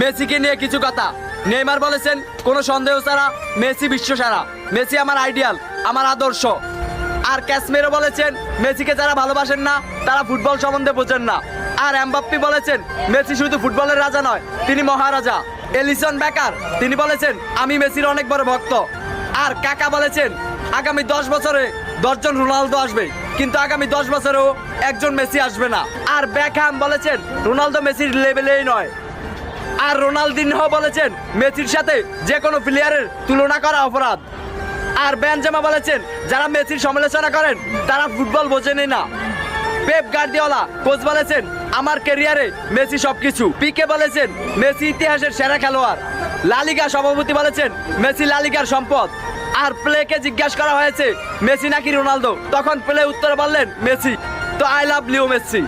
মেসিকে নিয়ে কিছু কথা। নেইমার বলেছেন কোনো সন্দেহ ছাড়া মেসি বিশ্বসেরা, মেসি আমার আইডিয়াল, আমার আদর্শ। আর ক্যাসমেরো বলেছেন মেসিকে যারা ভালোবাসেন না তারা ফুটবল সম্বন্ধে বোঝেন না। আর এমবাপ্পে বলেছেন মেসি শুধু ফুটবলের রাজা নয়, তিনি মহারাজা। এলিসন বেকার তিনি বলেছেন আমি মেসির অনেক বড় ভক্ত। আর কাকা বলেছেন আগামী 10 বছরে 10 জন রোনালদো আসবে, কিন্তু আগামী 10 বছরেও একজন মেসি আসবে না। আর বেকহ্যাম বলেছেন রোনালদো মেসির লেভেলেই নয়। আর রোনালদিনহো বলেছেন মেসির সাথে যে কোনো প্লেয়ারের তুলনা করা অপরাধ। আর বেনজেমা বলেছেন যারা মেসির সমালোচনা করেন তারা ফুটবল বোঝেনই না। পেপ গার্দিওলা কোচ বলেছেন আমার ক্যারিয়ারে মেসি সবকিছু। পিকে বলেছেন মেসি ইতিহাসের সেরা খেলোয়াড়। লা লিগা সভাপতি বলেছেন মেসি লা লিগার সম্পদ। আর প্লেকে জিজ্ঞাসা করা হয়েছে মেসি নাকি রোনালদো, তখন প্লে উত্তরে বললেন মেসি। তো আই লাভ লিও মেসি।